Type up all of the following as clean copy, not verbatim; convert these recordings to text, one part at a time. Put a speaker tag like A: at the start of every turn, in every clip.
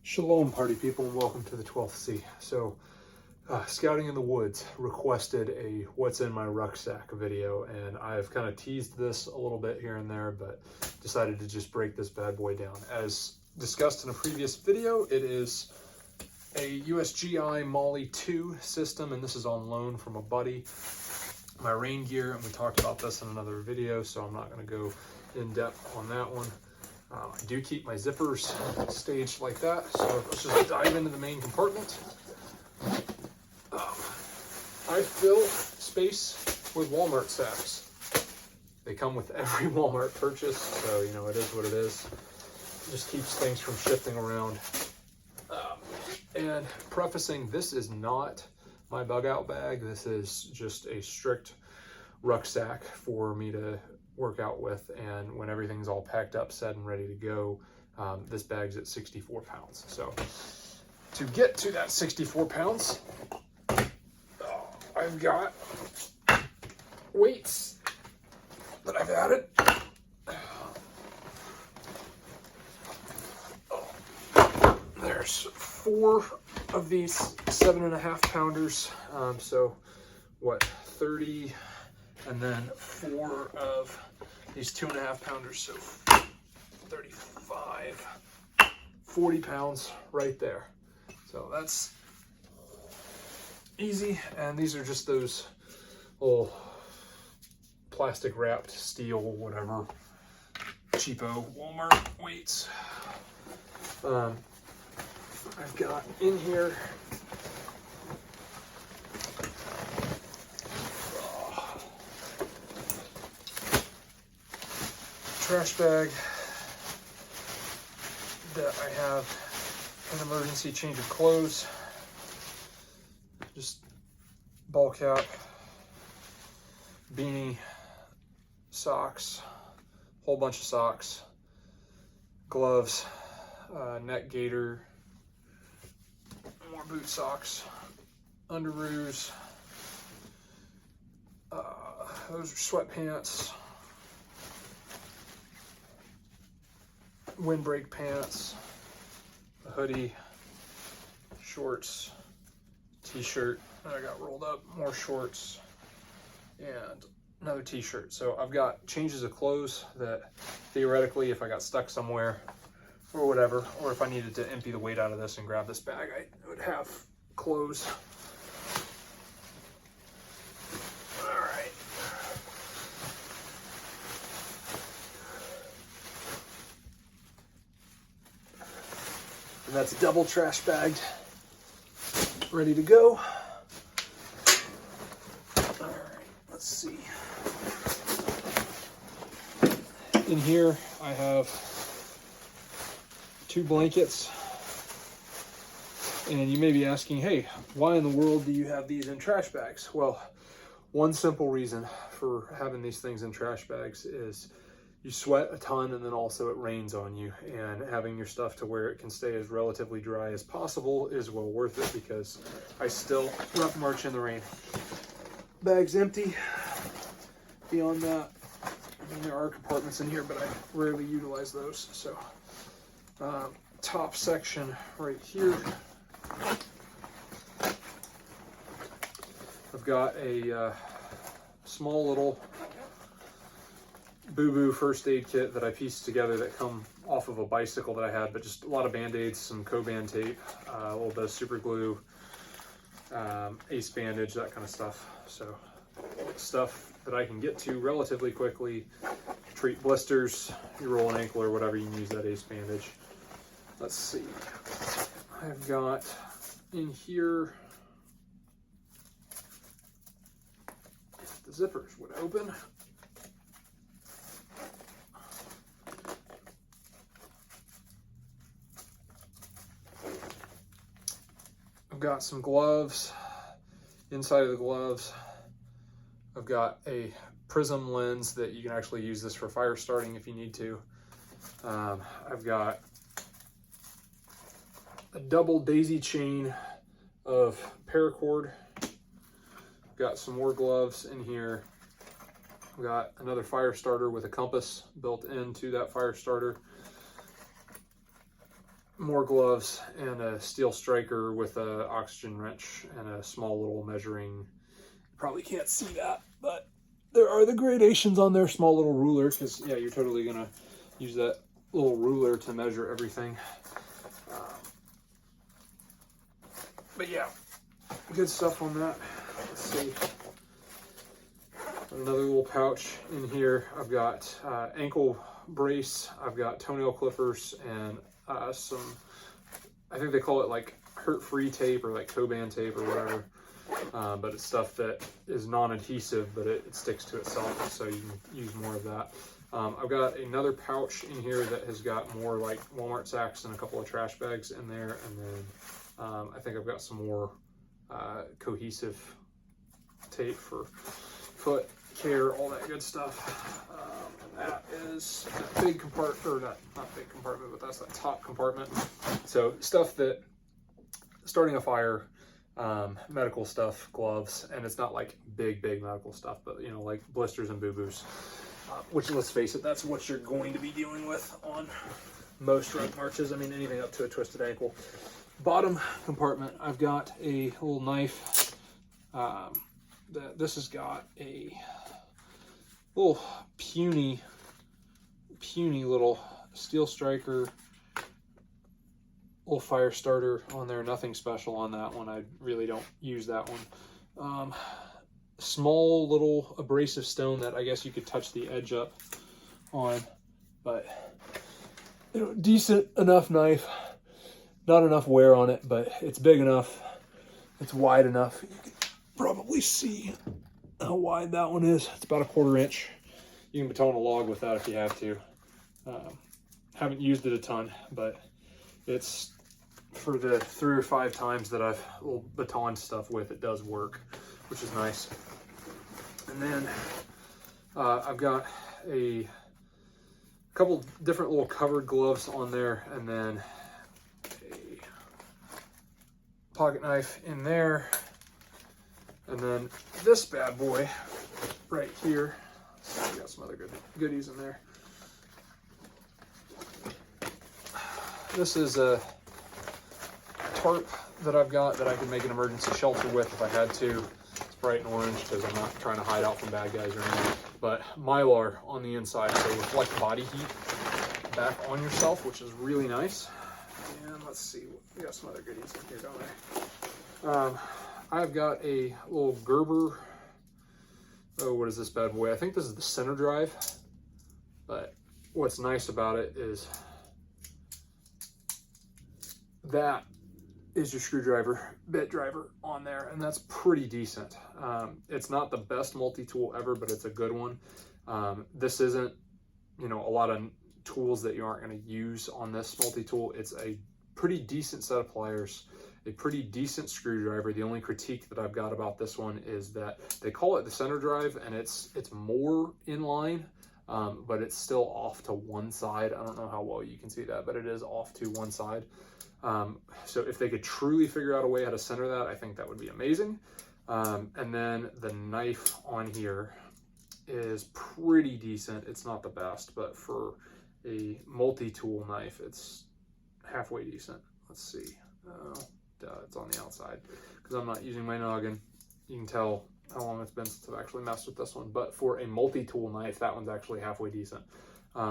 A: Shalom, party people, and welcome to the 12th Sea. So, Scouting in the Woods requested a what's in my rucksack video, and I've kind of teased this a little bit here and there, but decided to just break this bad boy down. As discussed in a previous video, it is a usgi molle 2 system, and this is on loan from a buddy. My rain gear, and we talked about this in another video, so I'm not going to go in depth on that one. I do keep my zippers staged like that, so let's just dive into the main compartment. I fill space with Walmart sacks. They come with every Walmart purchase, so you know, it is what it is. It just keeps things from shifting around. And prefacing, this is not my bug out bag. This is just a strict rucksack for me to work out with, and when everything's all packed up, set and ready to go, this bag's at 64 pounds. So to get to that 64 pounds, I've got weights that I've added. There's 4 of these 7.5 pounders, so what, 30, and then 4 of these 2.5 pounders, so 35, 40 pounds right there. So that's easy, and these are just those little plastic wrapped steel, whatever, cheapo Walmart weights. I've got in here trash bag that I have an emergency change of clothes, just ball cap, beanie, socks, whole bunch of socks, gloves, neck gaiter, more boot socks, underoos, those are sweatpants, windbreak pants, a hoodie, shorts, t-shirt that I got rolled up, more shorts, and another t-shirt. So I've got changes of clothes that theoretically, if I got stuck somewhere or whatever, or if I needed to empty the weight out of this and grab this bag, I would have clothes. And that's double trash bagged, ready to go. All right, let's see. In here, I have 2 blankets. And you may be asking, hey, why in the world do you have these in trash bags? Well, one simple reason for having these things in trash bags is you sweat a ton, and then also it rains on you, and having your stuff to where it can stay as relatively dry as possible is well worth it, because I still rough march in the rain. Bag's empty. Beyond that, I mean, there are compartments in here, but I rarely utilize those. So top section right here, I've got a small little boo-boo first aid kit that I pieced together that come off of a bicycle that I had, but just a lot of band-aids, some Coban tape, a little bit of super glue, ace bandage, that kind of stuff. So stuff that I can get to relatively quickly, treat blisters, you roll an ankle or whatever, you can use that ace bandage. Let's see, I've got in here, if the zippers would open, I've got some gloves. Inside of the gloves, I've got a prism lens that you can actually use this for fire starting if you need to. I've got a double daisy chain of paracord. I've got some more gloves in here. I've got another fire starter with a compass built into that fire starter. more gloves and a steel striker with a oxygen wrench and a small little measuring. You probably can't see that, but there are the gradations on there. Small little ruler, because yeah, you're totally gonna use that little ruler to measure everything. But yeah, good stuff on that. Let's see. Another little pouch in here. I've got ankle brace. I've got toenail clippers and some, I think they call it like hurt-free tape or like Coban tape or whatever. But it's stuff that is non-adhesive, but it sticks to itself, so you can use more of that. I've got another pouch in here that has got more like Walmart sacks and a couple of trash bags in there, and then I think I've got some more cohesive tape for foot care, all that good stuff. And that is that big compartment, or not big compartment, but that's that top compartment. So stuff that, starting a fire, medical stuff, gloves, and it's not like big medical stuff, but you know, like blisters and boo-boos, which, let's face it, that's what you're going to be dealing with on most rug marches. I mean, anything up to a twisted ankle. Bottom compartment, I've got a little knife. This has got a little puny little steel striker, little fire starter on there. Nothing special on that one. I really don't use that one. Small little abrasive stone that I guess you could touch the edge up on, but you know, decent enough knife. Not enough wear on it, but it's big enough. It's wide enough. You can probably see how wide that one is. It's about 1/4 inch. You can baton a log with that if you have to. Haven't used it a ton, but it's, for the 3 or 5 times that I've little baton stuff with, it does work, which is nice. And then I've got a couple different little covered gloves on there, and then a pocket knife in there, and then this bad boy right here. So we got some other goodies in there. This is a tarp that I've got that I can make an emergency shelter with if I had to. It's bright and orange because I'm not trying to hide out from bad guys or anything. But Mylar on the inside, so reflect body heat back on yourself, which is really nice. And let's see, we got some other goodies in here, don't I? I've got a little Gerber. Oh, what is this bad boy? I think this is the center drive. But what's nice about it is that is your screwdriver, bit driver on there, and that's pretty decent. It's not the best multi-tool ever, but it's a good one. This isn't, you know, a lot of tools that you aren't going to use on this multi-tool. It's a pretty decent set of pliers, a pretty decent screwdriver. The only critique that I've got about this one is that they call it the center drive, and it's more in line, but it's still off to one side. I don't know how well you can see that, but it is off to one side. So if they could truly figure out a way how to center that, I think that would be amazing. And then the knife on here is pretty decent. It's not the best, but for a multi-tool knife, it's halfway decent. Let's see. It's on the outside because I'm not using my noggin. You can tell how long it's been since I've actually messed with this one, but for a multi-tool knife, that one's actually halfway decent.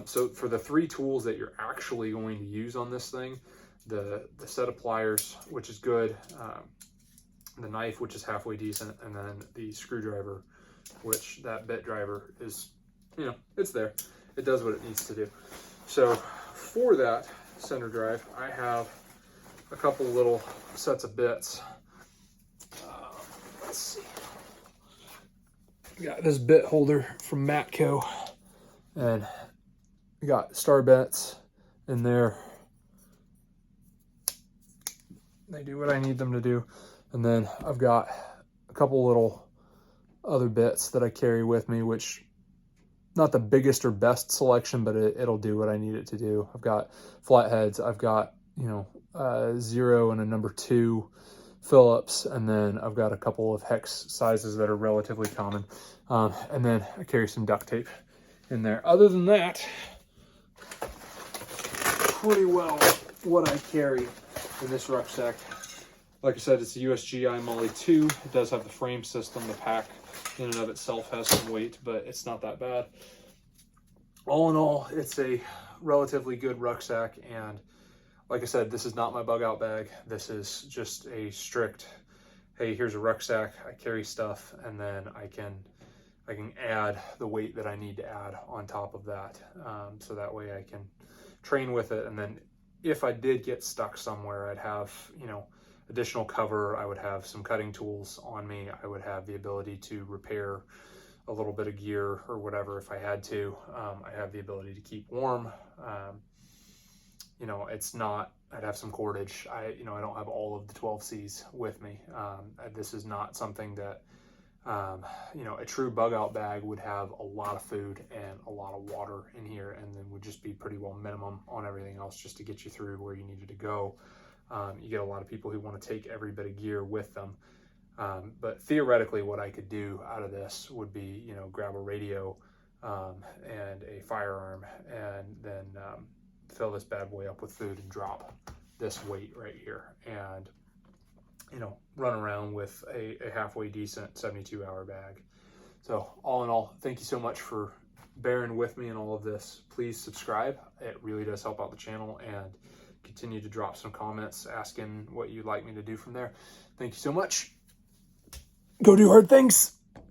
A: So for the 3 tools that you're actually going to use on this thing, the set of pliers, which is good, the knife, which is halfway decent, and then the screwdriver, which that bit driver is, you know, it's there. It does what it needs to do. So for that center drive, I have a couple little sets of bits. Let's see. Got this bit holder from Matco, and we got star bits in there. They do what I need them to do. And then I've got a couple little other bits that I carry with me, which not the biggest or best selection, but it'll do what I need it to do. I've got flatheads. I've got, you know, 0 and a number 2 Phillips, and then I've got a couple of hex sizes that are relatively common. And then I carry some duct tape in there. Other than that, pretty well what I carry in this rucksack. Like I said, it's a usgi molle 2. It does have the frame system. The pack in and of itself has some weight, but it's not that bad. All in all, it's a relatively good rucksack, and like I said, this is not my bug out bag. This is just a strict, hey, here's a rucksack, I carry stuff, and then I can add the weight that I need to add on top of that. So that way I can train with it, and then if I did get stuck somewhere, I'd have, you know, additional cover. I would have some cutting tools on me. I would have the ability to repair a little bit of gear or whatever if I had to. I have the ability to keep warm. You know, it's not, I'd have some cordage. I don't have all of the 12 C's with me. This is not something that, you know, a true bug out bag would have a lot of food and a lot of water in here, and then would just be pretty well minimum on everything else just to get you through where you needed to go. You get a lot of people who want to take every bit of gear with them. But theoretically, what I could do out of this would be, you know, grab a radio and a firearm, and then fill this bad boy up with food and drop this weight right here, and, you know, run around with a halfway decent 72-hour bag. So all in all, thank you so much for bearing with me in all of this. Please subscribe. It really does help out the channel, and continue to drop some comments asking what you'd like me to do from there. Thank you so much. Go do hard things.